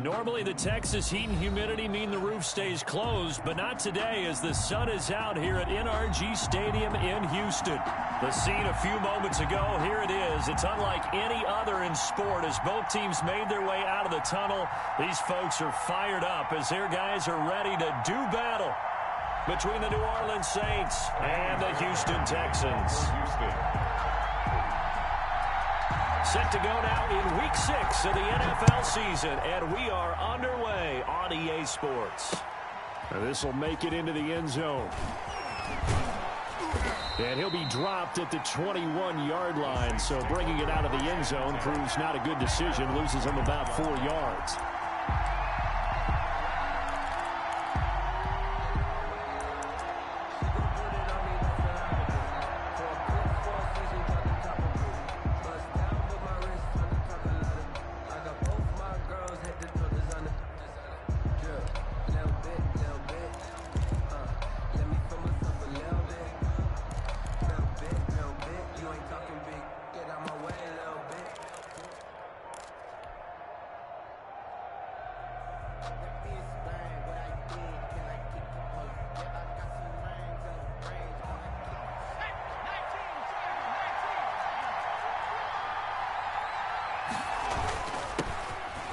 Normally the Texas heat and humidity mean the roof stays closed, but not today as the sun is out here at NRG Stadium in Houston. The scene a few moments ago, here it is. It's unlike any other in sport as both teams made their way out of the tunnel. These folks are fired up as their guys are ready to do battle between the New Orleans Saints and the Houston Texans. Set to go now in Week 6 of the NFL season, and we are underway on EA Sports. This will make it into the end zone. And he'll be dropped at the 21-yard line, so bringing it out of the end zone proves not a good decision, loses him about 4 yards.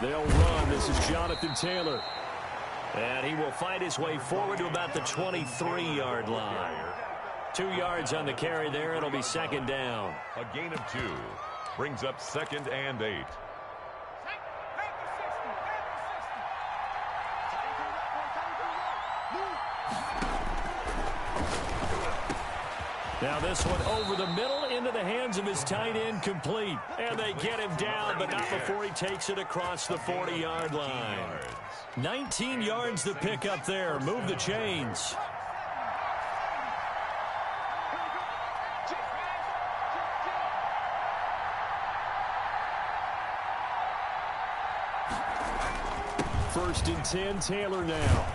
They'll run. This is Jonathan Taylor. And he will find his way forward to about the 23-yard line. 2 yards on the carry there. It'll be second down. A gain of 2. Brings up 2nd and 8. Now this one over the middle into the hands of his tight end, complete. And they get him down, but not before he takes it across the 40-yard line. 19 yards to pick up there. Move the chains. First and 10, Taylor now.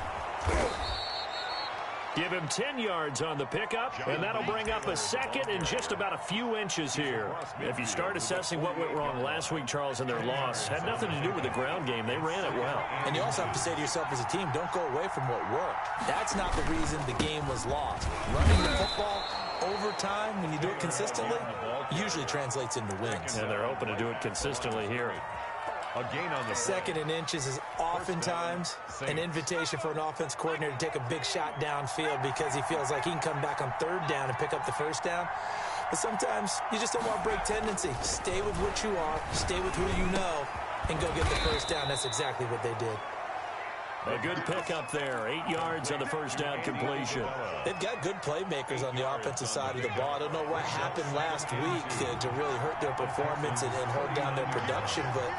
Give him 10 yards on the pickup, and that'll bring up a second and just about a few inches here. If you start assessing what went wrong last week, Charles, in their loss, had nothing to do with the ground game. They ran it well. And you also have to say to yourself as a team, don't go away from what worked. That's not the reason the game was lost. Running the football over time, when you do it consistently, usually translates into wins. And they're hoping to do it consistently here. A gain on the 2nd and inches is oftentimes an invitation for an offense coordinator to take a big shot downfield because he feels like he can come back on 3rd down and pick up the 1st down. But sometimes you just don't want to break tendency. Stay with what you are, stay with who you know, and go get the 1st down. That's exactly what they did. A good pickup there. 8 yards on the 1st down completion. They've got good playmakers on the offensive side of the ball. I don't know what happened last week to really hurt their performance and hold down their production, but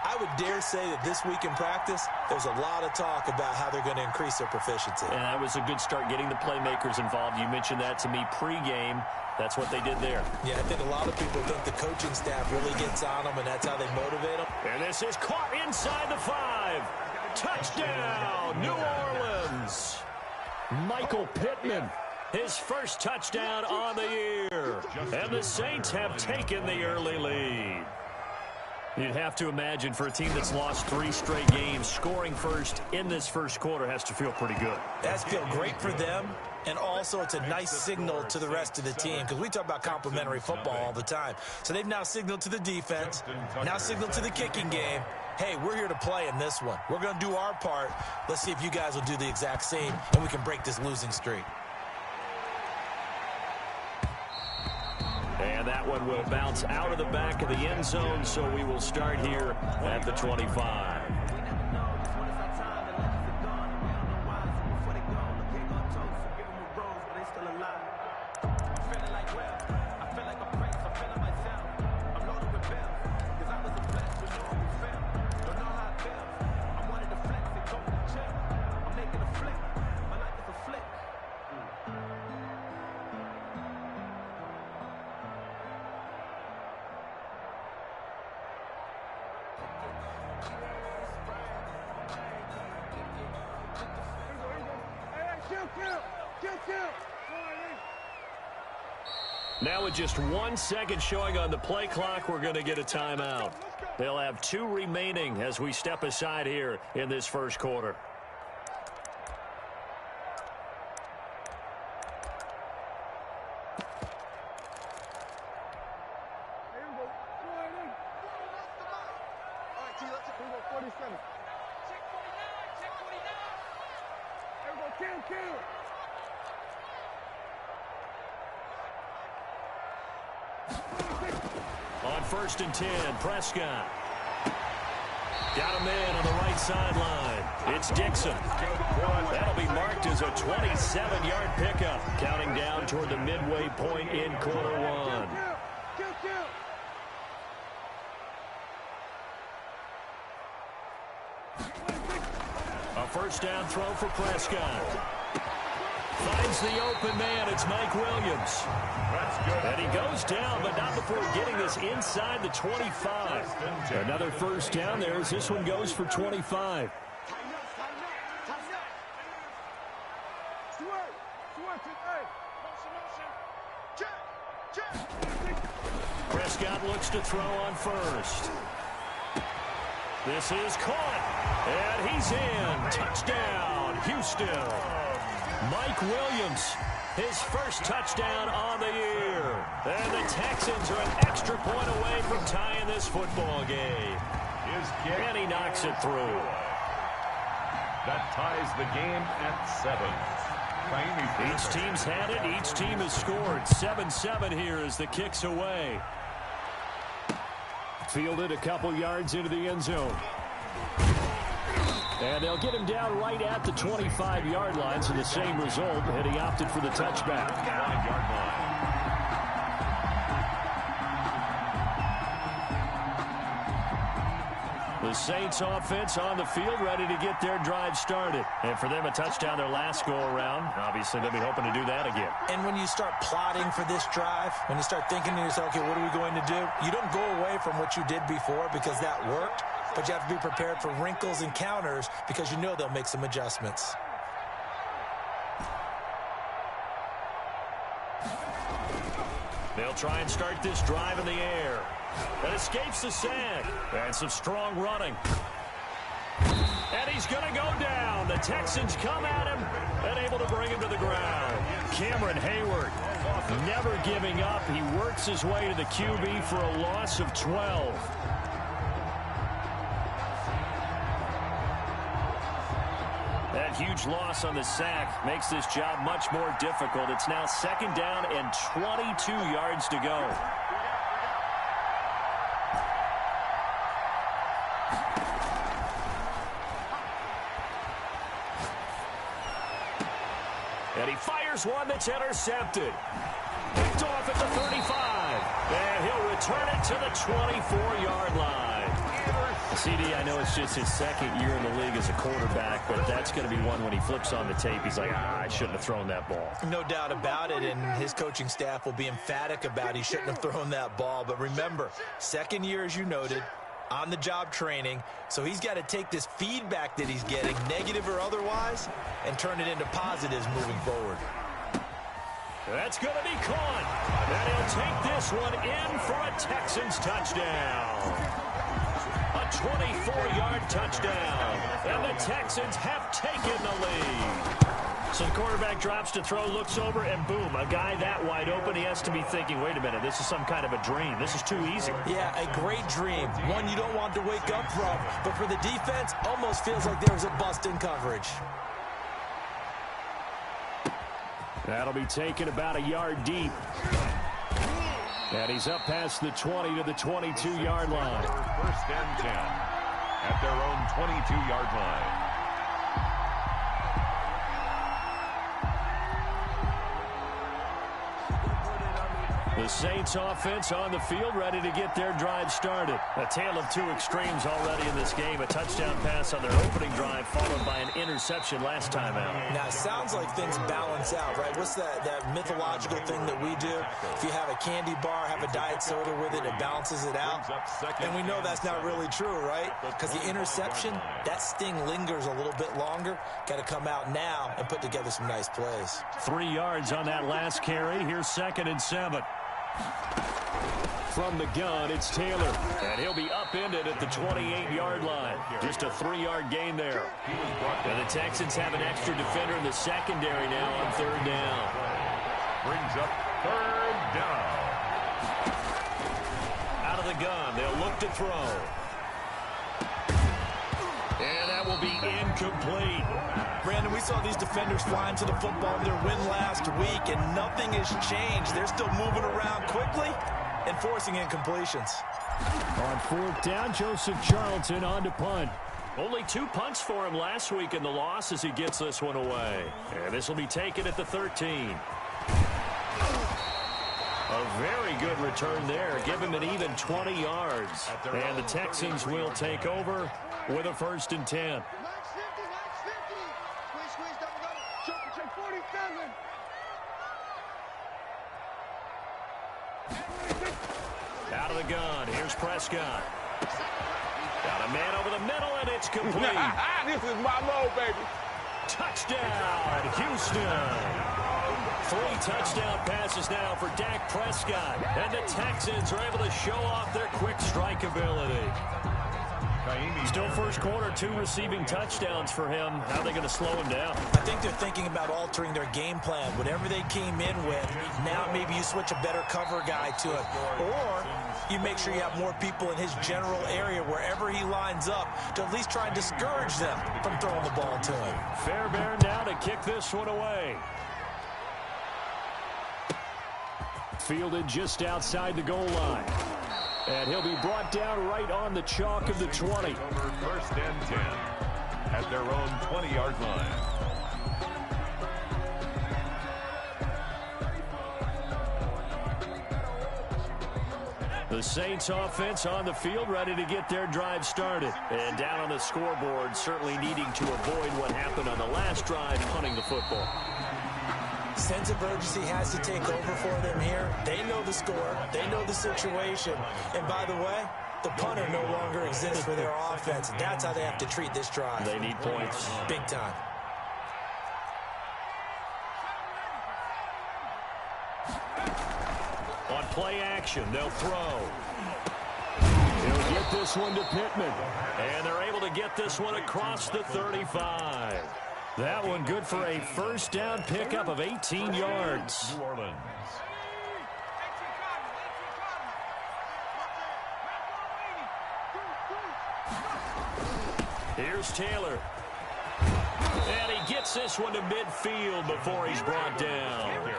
I would dare say that this week in practice, there's a lot of talk about how they're going to increase their proficiency. And that was a good start getting the playmakers involved. You mentioned that to me pregame. That's what they did there. Yeah, I think a lot of people think the coaching staff really gets on them, and that's how they motivate them. And this is caught inside the 5. Touchdown, New Orleans. Michael Pittman, his first touchdown on the year. And the Saints have taken the early lead. You'd have to imagine for a team that's lost 3 straight games, scoring first in this first quarter has to feel pretty good. That's feel great for them, and also it's a nice signal to the rest of the team because we talk about complementary football all the time. So they've now signaled to the defense, now signaled to the kicking game, hey, we're here to play in this one. We're going to do our part. Let's see if you guys will do the exact same, and we can break this losing streak. And that one will bounce out of the back of the end zone, so we will start here at the 25. Now with just 1 second showing on the play clock, we're going to get a timeout. They'll have 2 remaining as we step aside here in this first quarter. On 1st and 10, Prescott. Got a man on the right sideline. It's Dixon. That'll be marked as a 27-yard pickup, counting down toward the midway point in quarter 1. A first down throw for Prescott. Finds the open man. It's Mike Williams. And he goes down, but not before getting this inside the 25. Another first down there as this one goes for 25. Prescott looks to throw on first. This is caught. And he's in. Touchdown, Houston. Mike Williams, his first touchdown on the year. And the Texans are an extra point away from tying this football game. And he knocks it through. That ties the game at 7. Each team's had it. Each team has scored. 7-7 here as the kick's away. Fielded a couple yards into the end zone. And they'll get him down right at the 25-yard line, so the same result, and he opted for the touchback. 9-yard line. The Saints offense on the field, ready to get their drive started. And for them, a touchdown their last go-around. Obviously, they'll be hoping to do that again. And when you start plotting for this drive, when you start thinking to yourself, okay, what are we going to do? You don't go away from what you did before because that worked. But you have to be prepared for wrinkles and counters because you know they'll make some adjustments. They'll try and start this drive in the air. That escapes the sack. And some strong running. And he's going to go down. The Texans come at him and able to bring him to the ground. Cameron Hayward never giving up. He works his way to the QB for a loss of 12. That huge loss on the sack makes this job much more difficult. It's now 2nd down and 22 yards to go. And he fires one that's intercepted. Picked off at the 35. And he'll return it to the 24-yard line. CD, I know it's just his 2nd year in the league as a quarterback, but that's going to be one when he flips on the tape. He's like, I shouldn't have thrown that ball. No doubt about it, and his coaching staff will be emphatic about he shouldn't have thrown that ball. But remember, 2nd year, as you noted, on-the-job training, so he's got to take this feedback that he's getting, negative or otherwise, and turn it into positives moving forward. That's going to be caught. And he'll take this one in for a Texans touchdown. A 24-yard touchdown. And the Texans have taken the lead. So the quarterback drops to throw, looks over, and boom, a guy that wide open, he has to be thinking, wait a minute, this is some kind of a dream. This is too easy. Yeah, a great dream. One you don't want to wake up from. But for the defense, almost feels like there was a bust in coverage. That'll be taken about a yard deep. And he's up past the 20 to the 22-yard line. 1st and 10 at their own 22-yard line. The Saints offense on the field, ready to get their drive started. A tale of two extremes already in this game. A touchdown pass on their opening drive, followed by an interception last time out. Now, it sounds like things balance out, right? What's that mythological thing that we do? If you have a candy bar, have a diet soda with it, it balances it out. And we know that's not really true, right? Because the interception, that sting lingers a little bit longer. Got to come out now and put together some nice plays. 3 yards on that last carry. Here's 2nd and 7. From the gun, it's Taylor. And he'll be upended at the 28-yard line. Just a 3-yard gain there. And the Texans have an extra defender in the secondary now on 3rd down. Brings up 3rd down. Out of the gun, they'll look to throw. And that will be incomplete. Brandon, we saw these defenders flying to the football in their win last week, and nothing has changed. They're still moving around quickly and forcing incompletions. On 4th down, Joseph Charlton on to punt. Only 2 punts for him last week in the loss as he gets this one away. And this will be taken at the 13. A very good return there. Give him an even 20 yards. And the Texans will take over with a 1st and 10. Out of the gun. Here's Prescott. Got a man over the middle, and it's complete. This is my mode, baby. Touchdown, Houston. 3 touchdown passes now for Dak Prescott. And the Texans are able to show off their quick strike ability. Still first quarter, 2 receiving touchdowns for him. How are they going to slow him down? I think they're thinking about altering their game plan. Whatever they came in with, now maybe you switch a better cover guy to it. Or you make sure you have more people in his general area wherever he lines up to at least try and discourage them from throwing the ball to him. Fairbairn now to kick this one away. Fielded just outside the goal line. And he'll be brought down right on the chalk of the 20. 1st and 10 at their own 20-yard line. The Saints offense on the field, ready to get their drive started. And down on the scoreboard, certainly needing to avoid what happened on the last drive, punting the football. Sense of urgency has to take over for them here. They know the score. They know the situation. And by the way, the punter no longer exists for their offense. That's how they have to treat this drive. They need points. Big time. On play action, they'll throw. He'll get this one to Pittman. And they're able to get this one across the 35. That one good for a 1st down pickup of 18 yards. New Orleans. Here's Taylor. And he gets this one to midfield before he's brought down.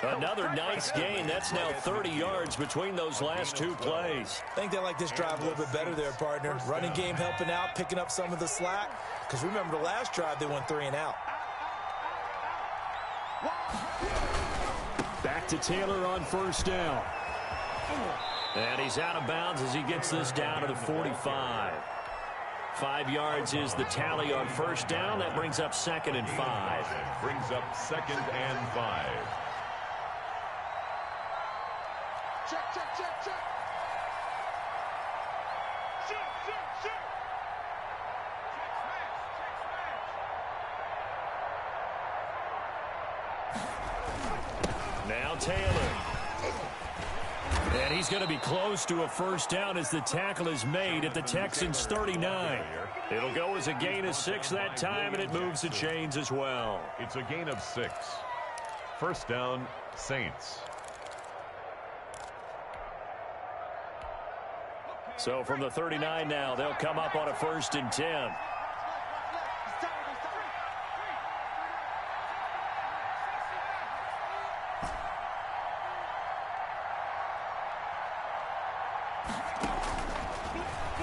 Another nice gain. That's now 30 yards between those last 2 plays. I think they like this drive a little bit better there, partner. Running game helping out, picking up some of the slack. Because remember the last drive, they went 3 and out. Back to Taylor on 1st down. And he's out of bounds as he gets this down to the 45. 5 yards is the tally on 1st down. That brings up 2nd and 5. Brings up 2nd and 5. Check, check, check, check. Check, check, check. Now Taylor. And he's going to be close to a 1st down as the tackle is made at the Texans' 39. It'll go as a gain of 6 that time, and it moves the chains as well. It's a gain of 6. 1st down, Saints. So from the 39 now, they'll come up on a 1st and 10.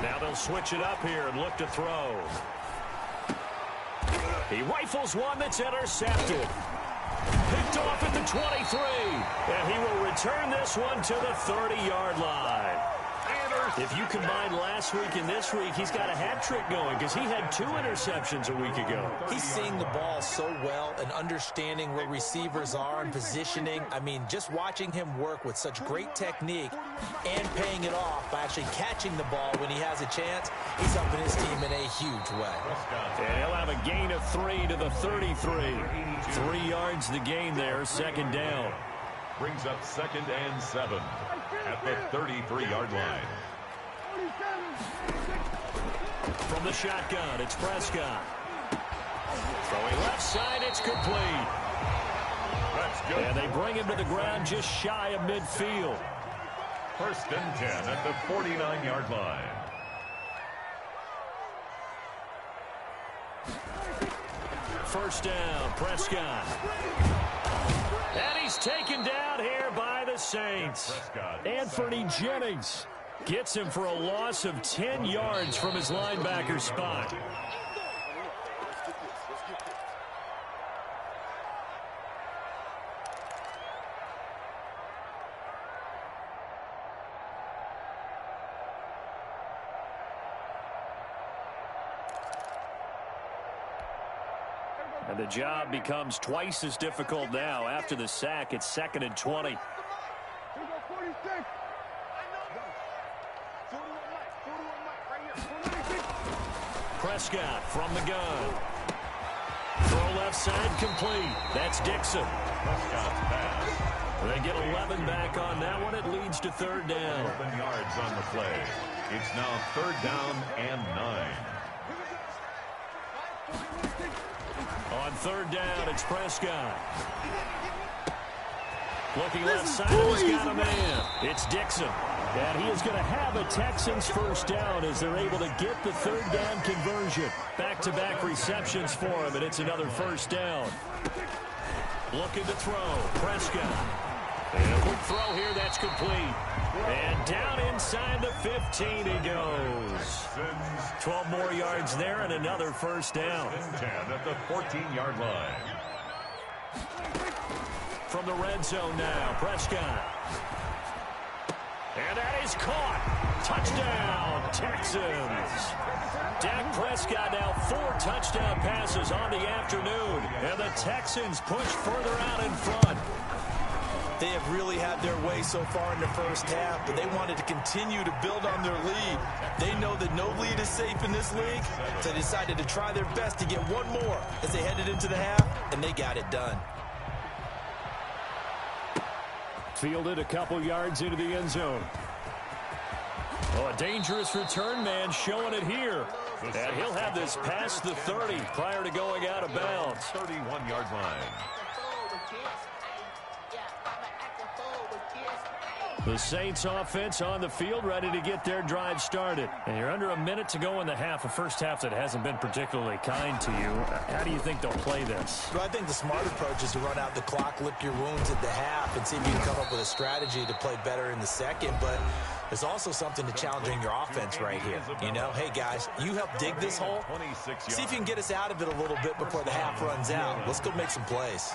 Now they'll switch it up here and look to throw. He rifles one that's intercepted. Picked off at the 23. And he will return this one to the 30-yard line. If you combine last week and this week, he's got a hat trick going because he had 2 interceptions a week ago. He's seeing the ball so well and understanding where receivers are and positioning. I mean, just watching him work with such great technique and paying it off by actually catching the ball when he has a chance, he's helping his team in a huge way. And he'll have a gain of 3 to the 33. 3 yards the gain there, 2nd down. Brings up 2nd and 7. at the 33-yard line. From the shotgun, it's Prescott. Throwing left side, it's complete. That's good. And they bring him to the ground just shy of midfield. 1st and 10 at the 49-yard line. First down, Prescott. And he's taken down here by the Saints. Anthony Jennings gets him for a loss of 10 yards from his linebacker spot. And the job becomes twice as difficult now. After the sack, it's 2nd and 20. Prescott from the gun. Throw left side complete. That's Dixon. Prescott's pass. They get 11 back on that one. It leads to 3rd down. 11 yards on the play. It's now 3rd down and 9. On 3rd down, it's Prescott. Looking left side, and he's got a man. It's Dixon. And he is going to have a Texans first down as they're able to get the 3rd down conversion. Back-to-back receptions for him, and it's another first down. Looking to throw. Prescott. And a quick throw here, that's complete. And down inside the 15 he goes. 12 more yards there and another first down. 10 at the 14-yard line. From the red zone now, Prescott. And that is caught. Touchdown, Texans. Dak Prescott now 4 touchdown passes on the afternoon. And the Texans push further out in front. They have really had their way so far in the first half, but they wanted to continue to build on their lead. They know that no lead is safe in this league, so they decided to try their best to get one more as they headed into the half, and they got it done. Fielded a couple yards into the end zone. Oh, a dangerous return man showing it here. And he'll have this past the 30 prior to going out of bounds. 31-yard line. The Saints offense on the field ready to get their drive started. And you're under a minute to go in the half, a first half that hasn't been particularly kind to you. How do you think they'll play this? Well, I think the smart approach is to run out the clock, lick your wounds at the half, and see if you can come up with a strategy to play better in the second. But there's also something to challenging your offense right here. You know, hey, guys, you help dig this hole. See if you can get us out of it a little bit before the half runs out. Let's go make some plays.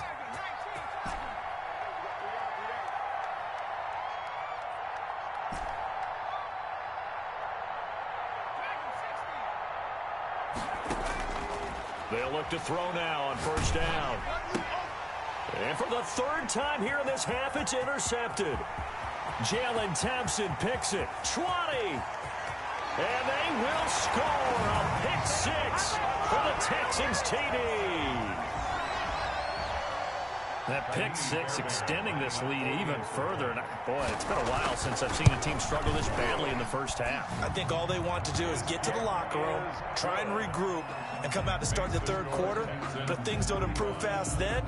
They'll look to throw now on first down. And for the 3rd time here in this half, it's intercepted. Jalen Thompson picks it. 20. And they will score a pick 6 for the Texans TD. That pick 6 extending this lead even further. And boy, it's been a while since I've seen a team struggle this badly in the first half. I think all they want to do is get to the locker room, try and regroup, and come out to start the 3rd quarter. But if things don't improve fast then,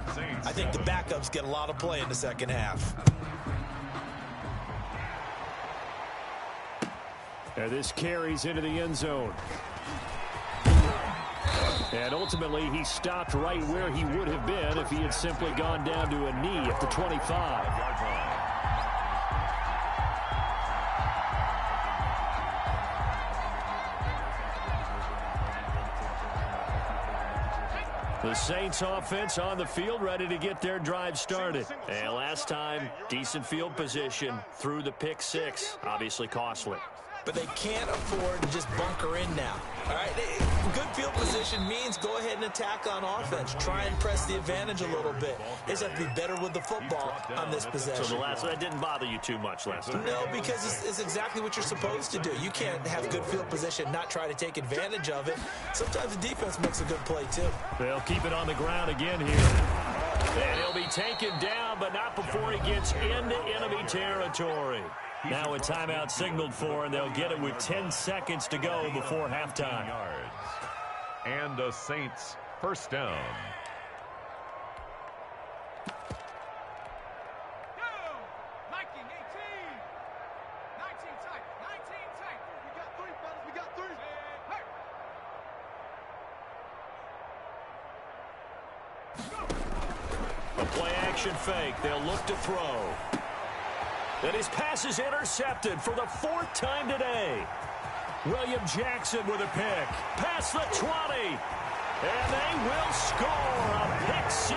I think the backups get a lot of play in the second half. And this carries into the end zone. And ultimately, he stopped right where he would have been if he had simply gone down to a knee at the 25. The Saints offense on the field ready to get their drive started. And last time, decent field position through the pick 6. Obviously costly. But they can't afford to just bunker in now. All right, good field position means go ahead and attack on offense. Try and press the advantage a little bit. They just have to be better with the football on this possession. So that didn't bother you too much last time? No, because it's exactly what you're supposed to do. You can't have good field position, not try to take advantage of it. Sometimes the defense makes a good play, too. They'll keep it on the ground again here. And he'll be taken down, but not before he gets into enemy territory. Now a timeout signaled for, and they'll get it with 10 seconds to go before halftime. And the Saints first down. A play-action fake. They'll look to throw. And his pass is intercepted for the 4th time today. William Jackson with a pick. Past the 20. And they will score a pick 6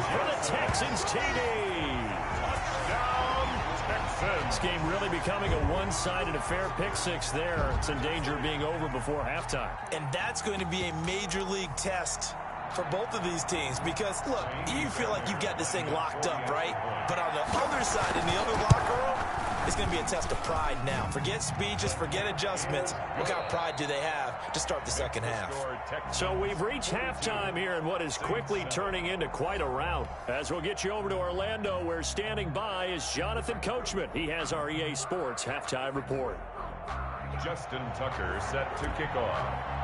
for the Texans TD. Touchdown, Texans. This game really becoming a one-sided affair. Pick 6 there. It's in danger of being over before halftime. And that's going to be a major league test for both of these teams because, look, you feel like you've got this thing locked up, right? But on the other side, in the other locker room, it's going to be a test of pride now. Forget speeches, forget adjustments. What kind of pride do they have to start the second half? So we've reached halftime here in what is quickly turning into quite a rout. As we'll get you over to Orlando, where standing by is Jonathan Coachman. He has our EA Sports halftime report. Justin Tucker set to kick off.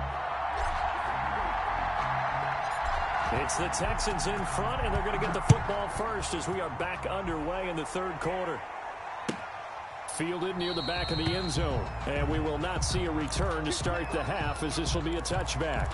It's the Texans in front, and they're going to get the football first as we are back underway in the 3rd quarter. Fielded near the back of the end zone, and we will not see a return to start the half as this will be a touchback.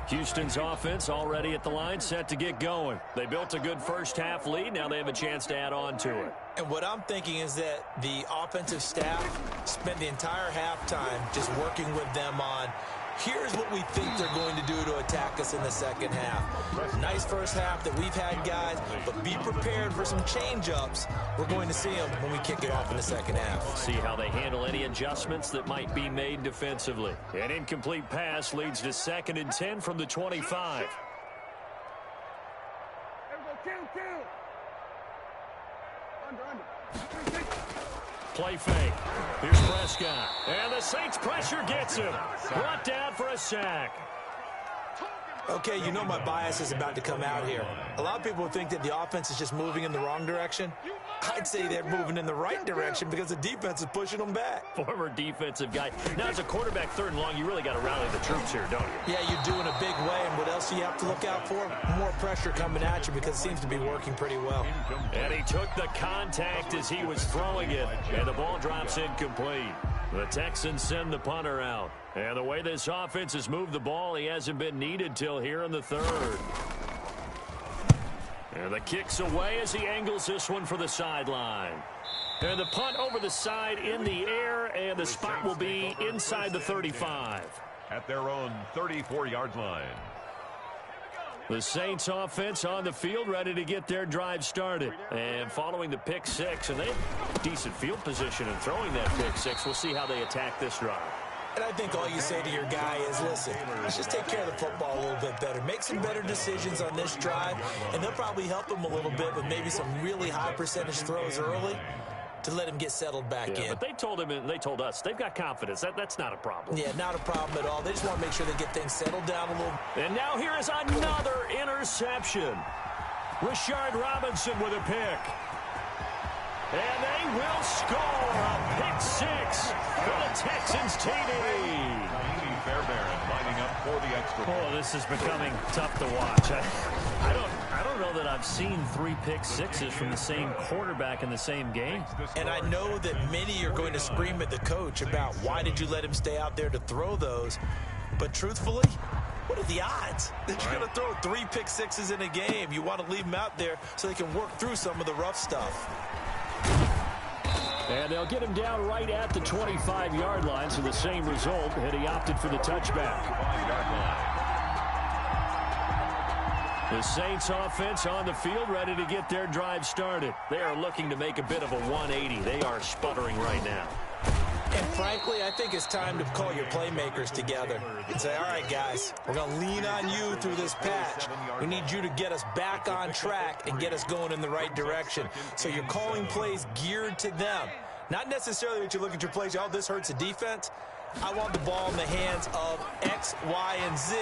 Houston's offense already at the line, set to get going. They built a good first half lead. Now they have a chance to add on to it. And what I'm thinking is that the offensive staff spent the entire halftime just working with them on, here's what we think they're going to do to attack us in the second half. Nice first half that we've had, guys, but be prepared for some change-ups. We're going to see them when we kick it off in the second half. See how they handle any adjustments that might be made defensively. An incomplete pass leads to 2nd and 10 from the 25. Play fake. Here's Prescott. And the Saints pressure gets him. Brought down for a sack. Okay, you know my bias is about to come out here. A lot of people think that the offense is just moving in the wrong direction. I'd say they're moving in the right direction because the defense is pushing them back. Former defensive guy. Now, as a quarterback 3rd and long, you really got to rally the troops here, don't you? Yeah, you do in a big way. And what else do you have to look out for? More pressure coming at you because it seems to be working pretty well. And he took the contact as he was throwing it, and the ball drops incomplete. The Texans send the punter out. And the way this offense has moved the ball, he hasn't been needed till here in the 3rd. And the kick's away as he angles this one for the sideline. And the punt over the side in the air, and the spot will be inside the 35. At their own 34-yard line. The Saints offense on the field, ready to get their drive started. And following the pick 6, and they have decent field position in throwing that pick 6. We'll see how they attack this drive. And I think all you say to your guy is, listen, let's just take care of the football a little bit better. Make some better decisions on this drive, and they'll probably help him a little bit with maybe some really high percentage throws early to let him get settled back in. But they told him and they told us they've got confidence. That's not a problem. Yeah, not a problem at all. They just want to make sure they get things settled down a little. And now here is another interception. Rashard Robinson with a pick. And they will score a pick 6 for the Texans TD. Fairbairn lining up for the extra point. Oh, this is becoming tough to watch. I don't know that I've seen 3 pick 6s from the same quarterback in the same game. And I know that many are going to scream at the coach about why did you let him stay out there to throw those. But truthfully, what are the odds that you're going to throw 3 pick 6s in a game? You want to leave them out there so they can work through some of the rough stuff. And they'll get him down right at the 25-yard line, so the same result, and he opted for the touchback. The Saints offense on the field, ready to get their drive started. They are looking to make a bit of a 180. They are sputtering right now. And frankly, I think it's time to call your playmakers together and say, all right, guys, we're going to lean on you through this patch. We need you to get us back on track and get us going in the right direction. So you're calling plays geared to them. Not necessarily that you look at your plays, oh, this hurts the defense. I want the ball in the hands of X, Y, and Z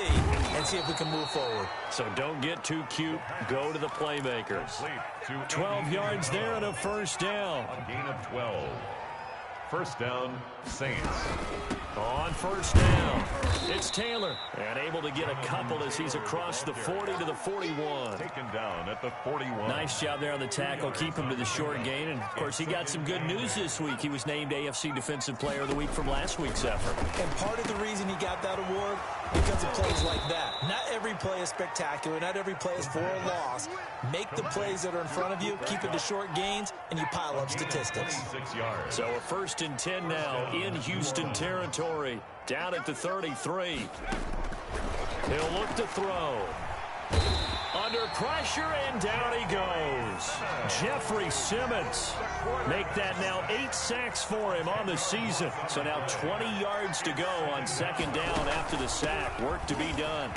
and see if we can move forward. So don't get too cute. Go to the playmakers. 12 yards there and a first down. A gain of 12. First down, Saints. On first down, it's Taylor. And able to get a couple as he's across the 40 to the 41. Taken down at the 41. Nice job there on the tackle. Keep him to the short gain. And, of course, he got some good news this week. He was named AFC Defensive Player of the Week from last week's effort. And part of the reason he got that award, because of plays like that. Not every play is spectacular. Not every play is for a loss. Make the plays that are in front of you, keep it to short gains, and you pile up statistics. 6 yards. So a 1st and 10 now in Houston territory. Down at the 33. He'll look to throw. Under pressure, and down he goes. Jeffrey Simmons. Make that now 8 sacks for him on the season. So now 20 yards to go on 2nd down after the sack. Work to be done.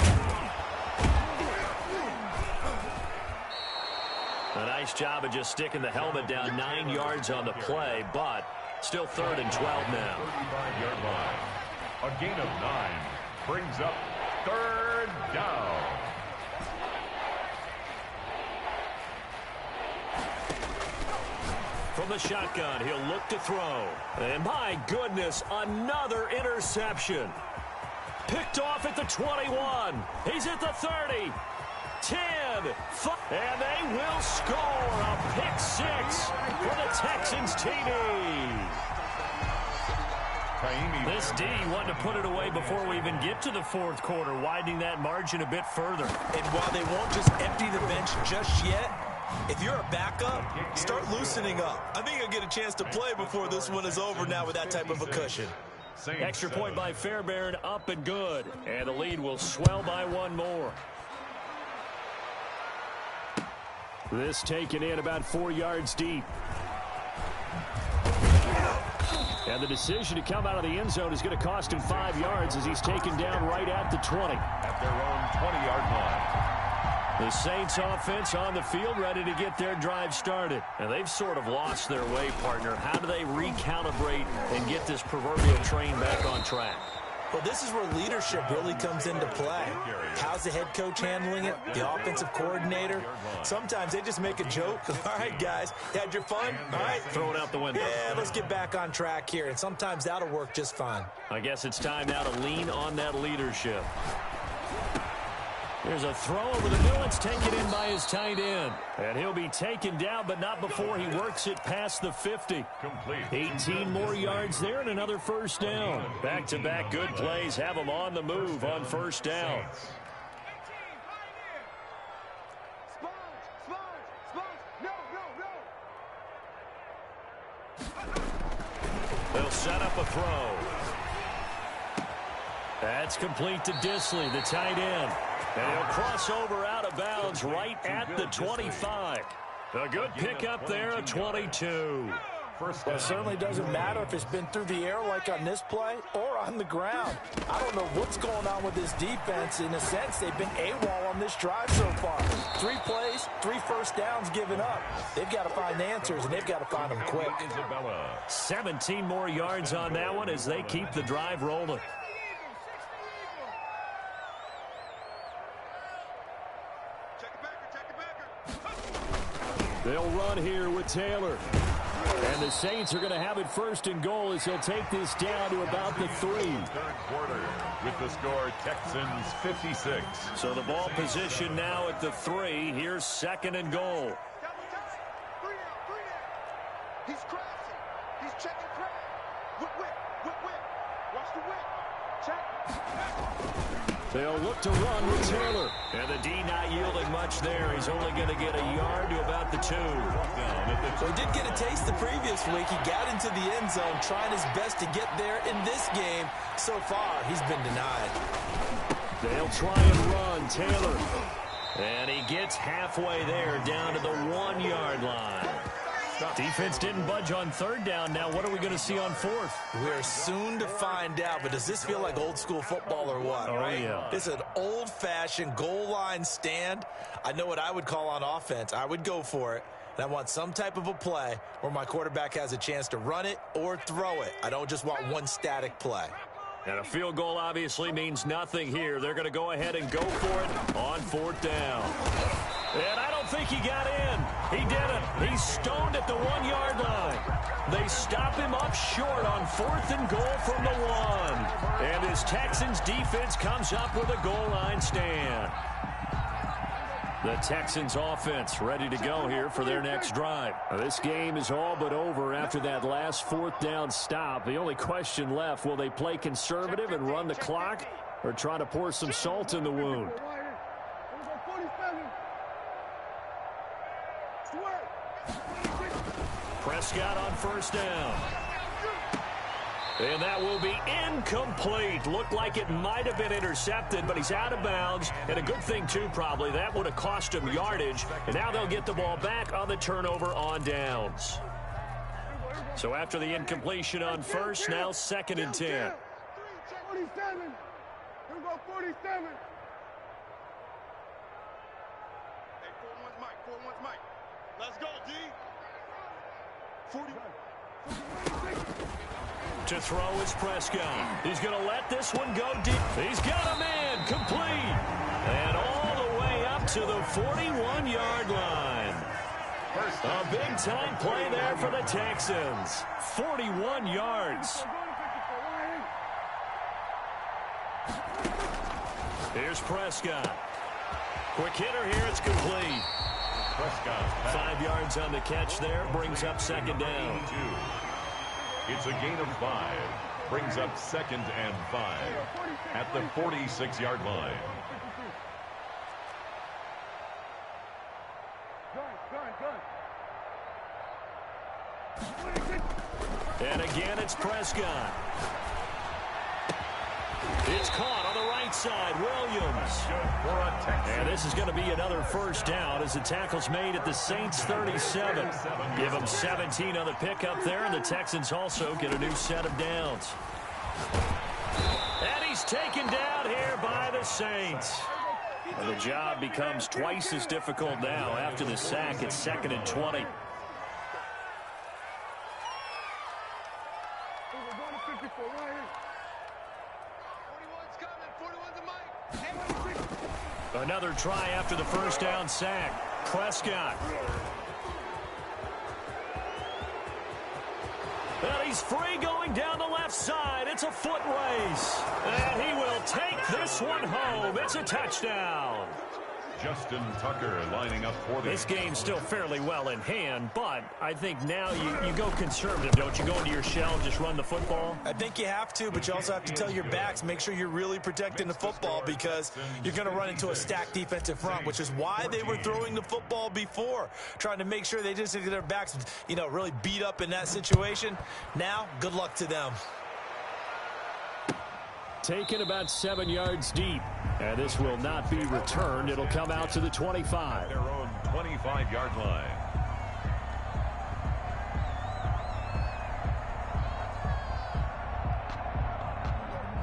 A nice job of just sticking the helmet down 9 yards on the play, but still 3rd and 12 now. 35-yard line. A gain of 9 brings up 3rd down. From the shotgun, he'll look to throw. And my goodness, another interception. Picked off at the 21. He's at the 30. 10. 5, and they will score a pick 6 for the Texans TD. This D wanted to put it away before we even get to the 4th quarter, widening that margin a bit further. And while they won't just empty the bench just yet, if you're a backup, start loosening up. I think you'll get a chance to play before this one is over now with that type of a cushion. Extra point by Fairbairn, up and good. And the lead will swell by 1 more. This taken in about 4 yards deep. And the decision to come out of the end zone is going to cost him 5 yards as he's taken down right at the 20. At their own 20-yard line. The Saints offense on the field ready to get their drive started. And they've sort of lost their way, partner. How do they recalibrate and get this proverbial train back on track? Well, this is where leadership really comes into play. How's the head coach handling it? The offensive coordinator? Sometimes they just make a joke. All right, guys, you had your fun? All right. Throw it out the window. Yeah, let's get back on track here. And sometimes that'll work just fine. I guess it's time now to lean on that leadership. There's a throw over the middle. It's taken in by his tight end. And he'll be taken down, but not before he works it past the 50. Complete. 18 more yards there and another first down. Back-to-back good plays have him on the move on first down. They'll set up a throw. That's complete to Disley, the tight end. And he'll cross over out of bounds right at the 25. A good pickup there, a 22. Well, it certainly doesn't matter if it's been through the air like on this play or on the ground. I don't know what's going on with this defense. In a sense, they've been AWOL on this drive so far. 3 plays, 3 first downs given up. They've got to find answers, and they've got to find them quick. 17 more yards on that one as they keep the drive rolling. They'll run here with Taylor. And the Saints are going to have it 1st and goal as he'll take this down to about the 3. 3rd quarter with the score Texans 56. So the ball position now at the 3. Here's 2nd and goal. He's crossing. He's checking crowd. Whip. Watch the whip. Check. They'll look to run with Taylor. And the D not yielding much there. He's only going to get a yard to about the 2. So he did get a taste the previous week. He got into the end zone, trying his best to get there in this game. So far, he's been denied. They'll try and run, Taylor. And he gets halfway there, down to the 1-yard line. Defense didn't budge on third down. Now what are we going to see on fourth? We're soon to find out, but does this feel like old school football or what? Oh, right? Yeah. It's an old-fashioned goal line stand. I know what I would call on offense. I would go for it. And I want some type of a play where my quarterback has a chance to run it or throw it. I don't just want one static play. And a field goal obviously means nothing here. They're going to go ahead and go for it on fourth down. And I don't think he got in. He didn't. He's stoned at the 1-yard line. They stop him up short on 4th and goal from the 1. And his Texans defense comes up with a goal line stand. The Texans offense ready to go here for their next drive. This game is all but over after that last 4th down stop. The only question left, will they play conservative and run the clock or try to pour some salt in the wound? Prescott on first down. And that will be incomplete. Looked like it might have been intercepted, but he's out of bounds. And a good thing, too, probably. That would have cost him yardage. And now they'll get the ball back on the turnover on downs. So after the incompletion on first, now 2nd and 10. 47. Here we go, 47. Hey, 4-1's Mike. 4-1's Mike. Let's go, D. 41. To throw is Prescott. He's going to let this one go deep. He's got a man complete. And all the way up to the 41-yard line. A big-time play there for the Texans. 41 yards. Here's Prescott. Quick hitter here. It's complete. Prescott. 5 yards on the catch there. Brings up 2nd down. It's a gain of 5. Brings up 2nd and 5 at the 46-yard line. And again, it's Prescott. It's caught on the right side. Williams. And this is going to be another first down as the tackle's made at the Saints 37. Give them 17 on the pickup there, and the Texans also get a new set of downs. And he's taken down here by the Saints. And the job becomes twice as difficult now after the sack. It's 2nd and 20. Another try after the first down sack. Prescott. And he's free going down the left side. It's a foot race. And he will take this one home. It's a touchdown. Justin Tucker lining up for this game's still fairly well in hand, but I think now you go conservative, don't you? Go into your shell and just run the football? I think you have to, but you also have to tell your backs, make sure you're really protecting the football because you're going to run into a stacked defensive front, which is why they were throwing the football before, trying to make sure they just get their backs, really beat up in that situation. Now, good luck to them. Taken about 7 yards deep. And this will not be returned. It'll come out to the 25. their own 25-yard line.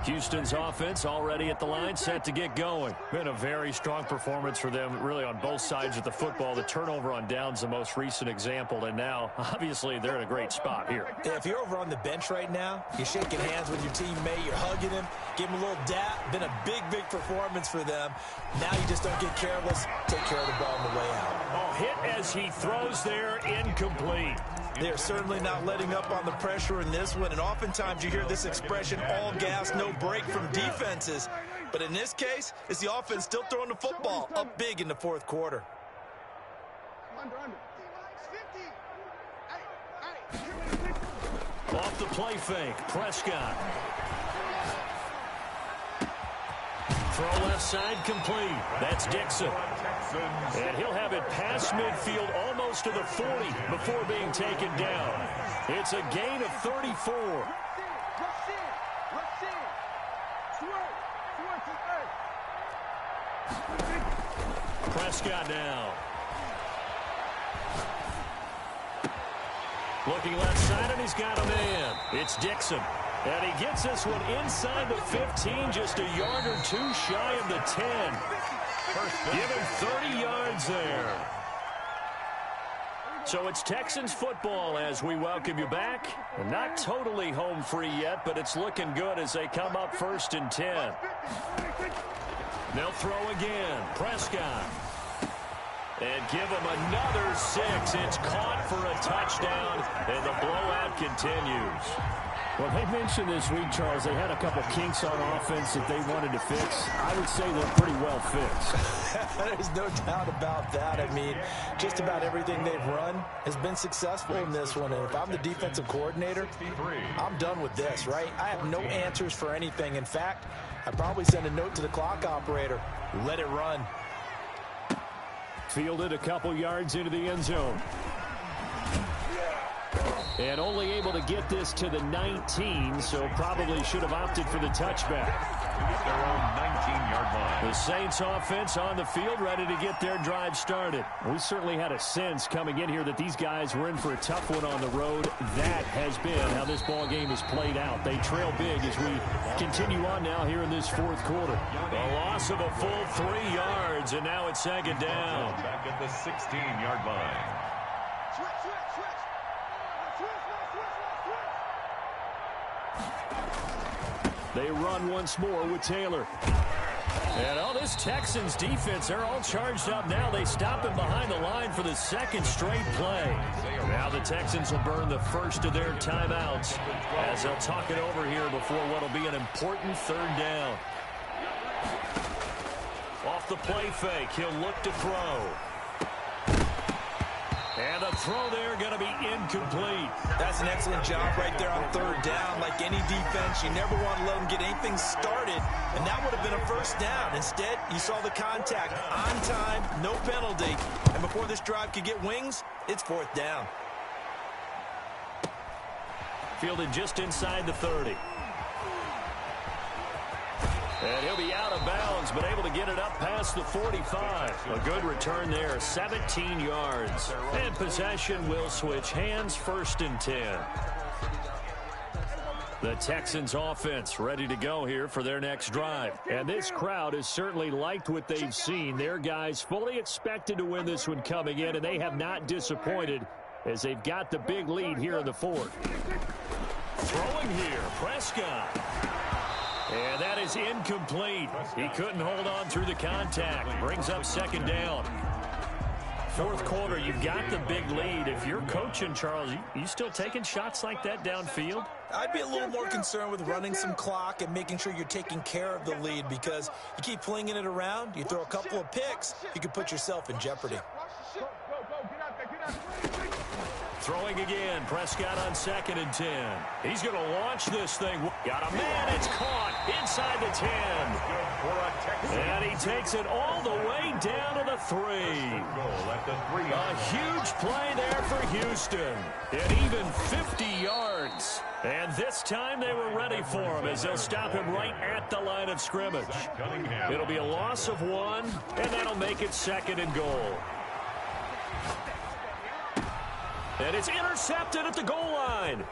Houston's offense already at the line, set to get going. Been a very strong performance for them, really, on both sides of the football. The turnover on downs, the most recent example, and now, obviously, they're in a great spot here. If you're over on the bench right now, you're shaking hands with your teammate, you're hugging him, give him a little dap. Been a big, big performance for them. Now you just don't get careless. Take care of the ball on the way out. Oh, hit as he throws there, incomplete. They're certainly not letting up on the pressure in this one, and oftentimes you hear this expression, all gas, no break from defenses. But in this case, it's the offense still throwing the football up big in the fourth quarter. Off the play fake, Prescott. Throw left side complete. That's Dixon. And he'll have it past midfield almost to the 40 before being taken down. It's a gain of 34. Prescott now. Looking left side, and he's got a man. It's Dixon. And he gets this one inside the 15, just a yard or two shy of the 10. Give him 30 yards there. So it's Texans football as we welcome you back. Not totally home free yet, but it's looking good as they come up 1st and 10. They'll throw again. Prescott. And give him another 6. It's caught for a touchdown, and the blowout continues. Well, they mentioned this week, Charles, they had a couple kinks on offense that they wanted to fix. I would say they're pretty well fixed. There's no doubt about that. I mean, just about everything they've run has been successful in this one. And if I'm the defensive coordinator, I'm done with this, right? I have no answers for anything. In fact, I'd probably send a note to the clock operator. Let it run. Fielded a couple yards into the end zone. And only able to get this to the 19, so probably should have opted for the touchback. Their own 19-yard line. The Saints offense on the field, ready to get their drive started. We certainly had a sense coming in here that these guys were in for a tough one on the road. That has been how this ball game has played out. They trail big as we continue on now here in this 4th quarter. A loss of a full 3 yards, and now it's 2nd down. Back at the 16-yard line. They run once more with Taylor. And this Texans defense, they're all charged up now. They stop him behind the line for the 2nd straight play. Now the Texans will burn the first of their timeouts as they'll talk it over here before what will be an important 3rd down. Off the play fake, he'll look to throw. And the throw there going to be incomplete. That's an excellent job right there on 3rd down. Like any defense, you never want to let them get anything started, and that would have been a 1st down. Instead, you saw the contact on time, no penalty, and before this drive could get wings, it's 4th down. Fielded just inside the 30. And he'll be out of bounds, but able to get it up past the 45. A good return there, 17 yards. And possession will switch hands, 1st and 10. The Texans offense ready to go here for their next drive. And this crowd has certainly liked what they've seen. Their guys fully expected to win this one coming in, and they have not disappointed as they've got the big lead here in the 4th. Throwing here, Prescott. And that is incomplete. He couldn't hold on through the contact. Brings up 2nd down. 4th quarter, you've got the big lead. If you're coaching, Charles, you still taking shots like that downfield? I'd be a little more concerned with running some clock and making sure you're taking care of the lead, because you keep flinging it around, you throw a couple of picks, you could put yourself in jeopardy. Throwing again, Prescott on 2nd and 10. He's going to launch this thing. Got a man, it's caught inside the 10. And he takes it all the way down to the 3. A huge play there for Houston. And even 50 yards. And this time they were ready for him as they'll stop him right at the line of scrimmage. It'll be a loss of 1, and that'll make it 2nd and goal. And it's intercepted at the goal line.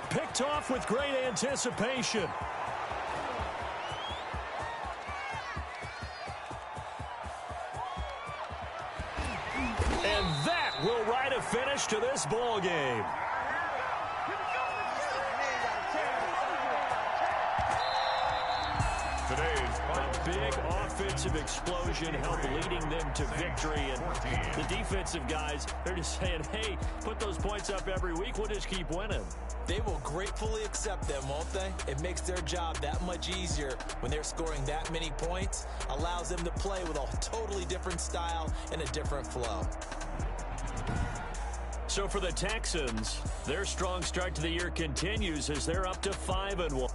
Picked off with great anticipation. And that will write a finish to this ball game. A big offensive explosion helped leading them to victory. And the defensive guys, they're just saying, hey, put those points up every week. We'll just keep winning. They will gratefully accept them, won't they? It makes their job that much easier when they're scoring that many points. Allows them to play with a totally different style and a different flow. So for the Texans, their strong start to the year continues as they're up to 5-1.